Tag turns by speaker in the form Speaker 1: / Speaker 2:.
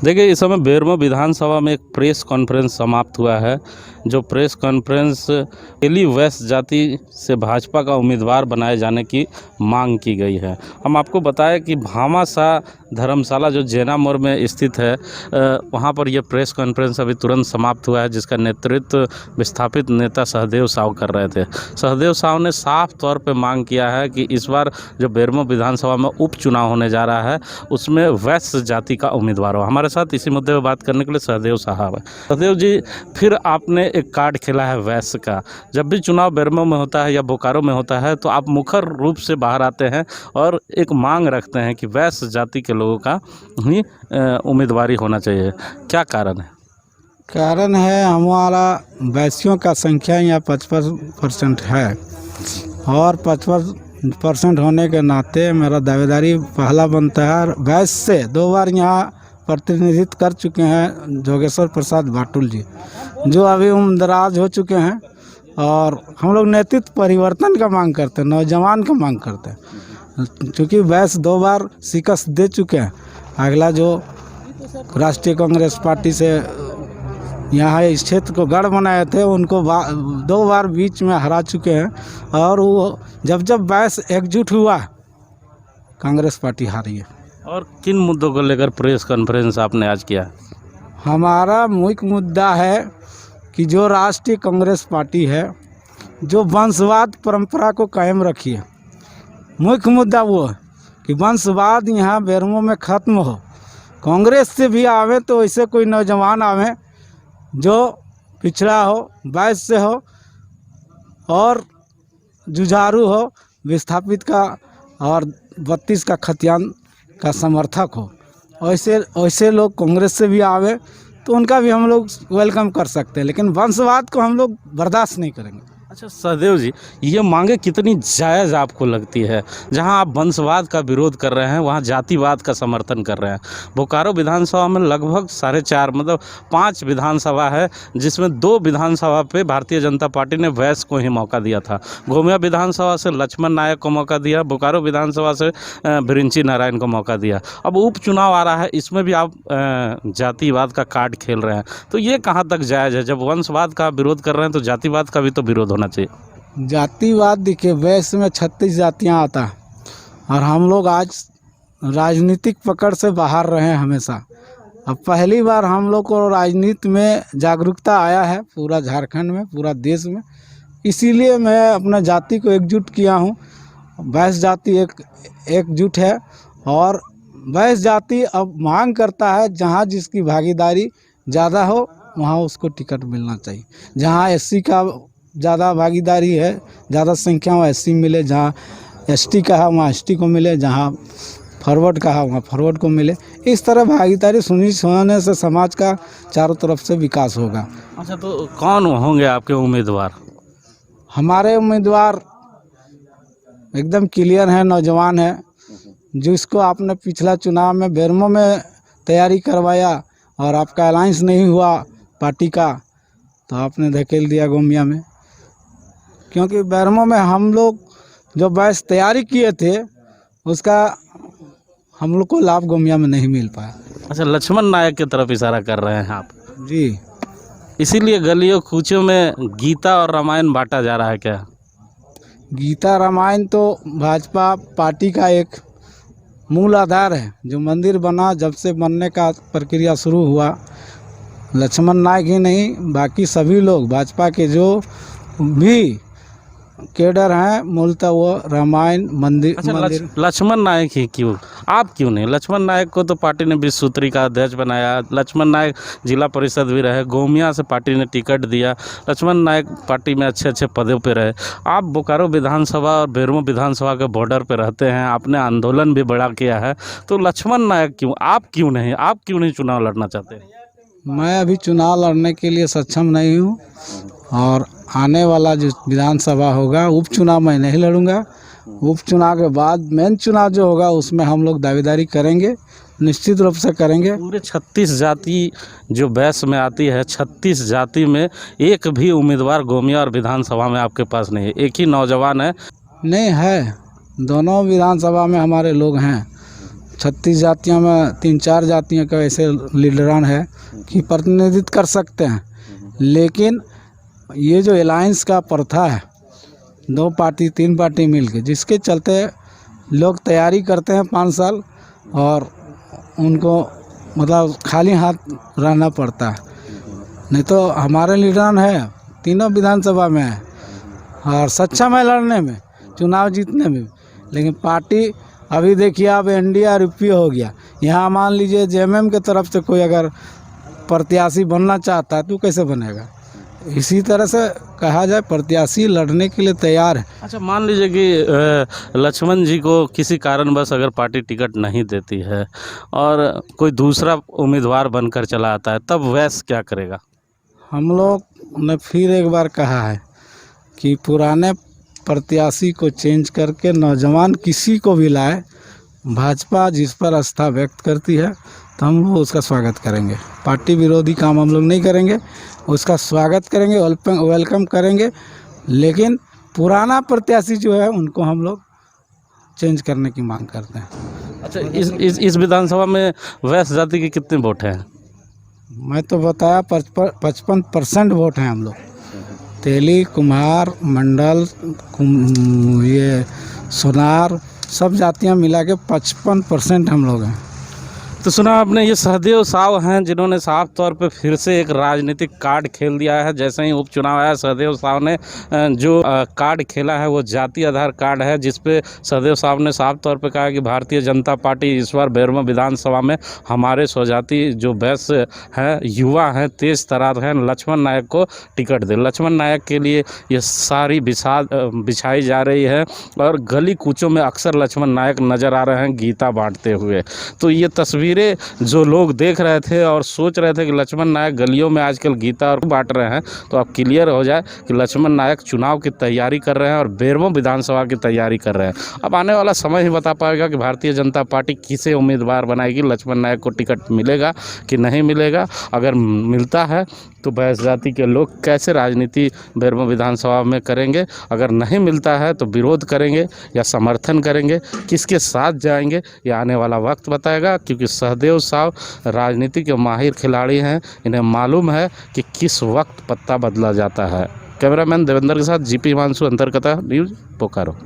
Speaker 1: देखिए, इस समय बेरमो विधानसभा में एक प्रेस कॉन्फ्रेंस समाप्त हुआ है। जो प्रेस कॉन्फ्रेंस तेली वैश्य जाति से भाजपा का उम्मीदवार बनाए जाने की मांग की गई है। हम आपको बताएं कि भामाशाह धर्मशाला जो जैना मोड़ में स्थित है, वहाँ पर यह प्रेस कॉन्फ्रेंस अभी तुरंत समाप्त हुआ है, जिसका नेतृत्व विस्थापित नेता सहदेव साव कर रहे थे। सहदेव साव ने साफ तौर पर मांग किया है कि इस बार जो बेरमो विधानसभा में उपचुनाव होने जा रहा है, उसमें वैश्य जाति का उम्मीदवार हो। हमारे साथ इसी मुद्दे पर बात करने के लिए सहदेव साहब है। सहदेव जी, फिर आपने एक कार्ड खेला है वैश्य का। जब भी चुनाव बेरमो में होता है या बोकारो में होता है, तो आप मुखर रूप से बाहर आते हैं और एक मांग रखते हैं कि वैश्य जाति के लोगों का ही उम्मीदवारी होना चाहिए। क्या कारण है?
Speaker 2: कारण है हमारा वैश्यों का संख्या यहाँ 55% है और 55% होने के नाते मेरा दावेदारी पहला बनता है। वैश्य से 2 बार यहाँ प्रतिनिधित्व कर चुके हैं जोगेश्वर प्रसाद बाटुल जी, जो अभी उम्रदराज हो चुके हैं। और हम लोग नेतृत्व परिवर्तन का मांग करते हैं, नौजवान का मांग करते हैं, क्योंकि वैश्य 2 बार शिकस्त दे चुके हैं। अगला जो राष्ट्रीय कांग्रेस पार्टी से यहाँ इस क्षेत्र को गढ़ बनाए थे, उनको 2 बार बीच में हरा चुके हैं। और वो जब वैश्य एकजुट हुआ, कांग्रेस पार्टी हारी है।
Speaker 1: और किन मुद्दों को लेकर प्रेस कॉन्फ्रेंस आपने आज किया?
Speaker 2: हमारा मुख्य मुद्दा है कि जो राष्ट्रीय कांग्रेस पार्टी है, जो वंशवाद परंपरा को कायम रखी है, मुख्य मुद्दा वो है कि वंशवाद यहाँ बेरमो में ख़त्म हो। कांग्रेस से भी आवे तो ऐसे कोई नौजवान आवे जो पिछड़ा हो, वैश्य से हो और जुझारू हो, विस्थापित का और 32 का खतियान का समर्थक हो। ऐसे लोग कांग्रेस से भी आवे तो उनका भी हम लोग वेलकम कर सकते हैं, लेकिन वंशवाद को हम लोग बर्दाश्त नहीं करेंगे।
Speaker 1: अच्छा सहदेव जी, ये मांगे कितनी जायज़ आपको लगती है? जहां आप वंशवाद का विरोध कर रहे हैं, वहां जातिवाद का समर्थन कर रहे हैं। बोकारो विधानसभा में लगभग 4.5 मतलब 5 विधानसभा है, जिसमें 2 विधानसभा पे भारतीय जनता पार्टी ने वैश्य को ही मौका दिया था। गोमिया विधानसभा से लक्ष्मण नायक को मौका दिया, बोकारो विधानसभा से बिरिंची नारायण को मौका दिया। अब उपचुनाव आ रहा है, इसमें भी आप जातिवाद का कार्ड खेल रहे हैं, तो ये कहाँ तक जायज़ है? जब वंशवाद का विरोध कर रहे हैं तो जातिवाद का भी तो विरोध होना चाहिए।
Speaker 2: जातिवाद देखिए, वैश्य में 36 जातियाँ आता है और हम लोग आज राजनीतिक पकड़ से बाहर रहे हैं हमेशा। अब पहली बार हम लोग को राजनीति में जागरूकता आया है, पूरा झारखंड में, पूरा देश में। इसीलिए मैं अपना जाति को एकजुट किया हूँ। वैश्य जाति एकजुट है और वैश्य जाति अब मांग करता है जहाँ जिसकी भागीदारी ज़्यादा हो वहाँ उसको टिकट मिलना चाहिए। जहाँ एससी का ज़्यादा भागीदारी है, ज़्यादा संख्या में एससी मिले, जहाँ एसटी का है वहाँ एसटी को मिले, जहाँ फॉरवर्ड का है वहाँ फॉरवर्ड को मिले। इस तरह भागीदारी सुनिश्चित होने से समाज का चारों तरफ से विकास होगा।
Speaker 1: अच्छा, तो कौन होंगे आपके उम्मीदवार?
Speaker 2: हमारे उम्मीदवार एकदम क्लियर हैं, नौजवान है, जिसको आपने पिछला चुनाव में बेरमो में तैयारी करवाया और आपका अलायंस नहीं हुआ पार्टी का, तो आपने धकेल दिया गोमिया में। क्योंकि बेरमो में हम लोग जो वैश्य तैयारी किए थे, उसका हम लोग को लाभ गोमिया में नहीं मिल पाया।
Speaker 1: अच्छा, लक्ष्मण नायक की तरफ इशारा कर रहे हैं आप
Speaker 2: जी।
Speaker 1: इसीलिए गलियों कूचों में गीता और रामायण बांटा जा रहा है क्या?
Speaker 2: गीता रामायण तो भाजपा पार्टी का एक मूल आधार है। जो मंदिर बना, जब से बनने का प्रक्रिया शुरू हुआ, लक्ष्मण नायक ही नहीं, बाकी सभी लोग भाजपा के जो भी केडर हैं, मूलतः वो रामायण मंदिर।
Speaker 1: अच्छा, लक्ष्मण नायक ही क्यों? आप क्यों नहीं? लक्ष्मण नायक को तो पार्टी ने 20 सूत्री का अध्यक्ष बनाया। लक्ष्मण नायक जिला परिषद भी रहे, गोमिया से पार्टी ने टिकट दिया। लक्ष्मण नायक पार्टी में अच्छे पदों पे रहे। आप बोकारो विधानसभा और बेरमो विधानसभा के बॉर्डर पे रहते हैं, आपने आंदोलन भी बड़ा किया है, तो लक्ष्मण नायक क्यों? आप क्यों नहीं चुनाव लड़ना चाहते?
Speaker 2: मैं अभी चुनाव लड़ने के लिए सक्षम नहीं हूँ और आने वाला जो विधानसभा होगा, उपचुनाव मैं नहीं लड़ूंगा। उपचुनाव के बाद मेन चुनाव जो होगा उसमें हम लोग दावेदारी करेंगे, निश्चित रूप से करेंगे।
Speaker 1: पूरे 36 जाति जो वैश्य में आती है, 36 जाति में एक भी उम्मीदवार गोमिया और विधानसभा में आपके पास नहीं है, एक ही नौजवान है।
Speaker 2: नहीं है, दोनों विधानसभा में हमारे लोग हैं। 36 जातियों में 3-4 जातियों का ऐसे लीडरान है कि प्रतिनिधित्व कर सकते हैं। लेकिन ये जो अलायंस का प्रथा है, 2 पार्टी 3 पार्टी मिलके, जिसके चलते लोग तैयारी करते हैं 5 साल और उनको मतलब खाली हाथ रहना पड़ता है। नहीं तो हमारे लीडरान है, तीनों विधानसभा में है और सक्षम है लड़ने में, चुनाव जीतने में। लेकिन पार्टी अभी देखिए, अब एनडीए और यूपीए हो गया। यहाँ मान लीजिए जेएमएम के तरफ से कोई अगर प्रत्याशी बनना चाहता है तो कैसे बनेगा। इसी तरह से कहा जाए, प्रत्याशी लड़ने के लिए तैयार है।
Speaker 1: अच्छा, मान लीजिए कि लक्ष्मण जी को किसी कारणवश अगर पार्टी टिकट नहीं देती है और कोई दूसरा उम्मीदवार बनकर चला आता है, तब वैस क्या करेगा?
Speaker 2: हम लोग ने फिर एक बार कहा है कि पुराने प्रत्याशी को चेंज करके नौजवान किसी को भी लाए। भाजपा जिस पर आस्था व्यक्त करती है तो हम लोग उसका स्वागत करेंगे। पार्टी विरोधी काम हम लोग नहीं करेंगे, उसका स्वागत करेंगे, वेलकम करेंगे। लेकिन पुराना प्रत्याशी जो है उनको हम लोग चेंज करने की मांग करते हैं।
Speaker 1: अच्छा, इस विधानसभा में वैश्य जाति के कितने वोट हैं?
Speaker 2: मैं तो बताया 55% वोट हैं हम लोग। तेली, कुम्हार, मंडल, ये सोनार, सब जातियां मिला के 55% हम लोग हैं।
Speaker 1: तो सुना आपने, ये सहदेव साव हैं जिन्होंने साफ तौर पे फिर से एक राजनीतिक कार्ड खेल दिया है। जैसे ही उपचुनाव आया, सहदेव साव ने जो कार्ड खेला है वो जाति आधार कार्ड है, जिस पे सहदेव साव ने साफ तौर पे कहा कि भारतीय जनता पार्टी इस बार बेरमो विधानसभा में हमारे स्वजाति जो वैश्य हैं, युवा हैं, तेज तरार हैं, लक्ष्मण नायक को टिकट दे। लक्ष्मण नायक के लिए ये सारी बिछाई जा रही है और गली कूचों में अक्सर लक्ष्मण नायक नज़र आ रहे हैं गीता बांटते हुए। तो ये तस्वीरें जो लोग देख रहे थे और सोच रहे थे कि लक्ष्मण नायक गलियों में आजकल गीता और बांट रहे हैं, तो अब क्लियर हो जाए कि लक्ष्मण नायक चुनाव की तैयारी कर रहे हैं और बेरमो विधानसभा की तैयारी कर रहे हैं। अब आने वाला समय ही बता पाएगा कि भारतीय जनता पार्टी किसे उम्मीदवार बनाएगी, लक्ष्मण नायक को टिकट मिलेगा कि नहीं मिलेगा। अगर मिलता है तो वैश्य जाति के लोग कैसे राजनीति बेरमो विधानसभा में करेंगे, अगर नहीं मिलता है तो विरोध करेंगे या समर्थन करेंगे, किसके साथ जाएंगे, ये आने वाला वक्त बताएगा। क्योंकि सहदेव साव राजनीति के माहिर खिलाड़ी हैं, इन्हें मालूम है कि किस वक्त पत्ता बदला जाता है। कैमरामैन देवेंद्र के साथ जीपी हिमांशु, अंतरकथा न्यूज़, बोकारो।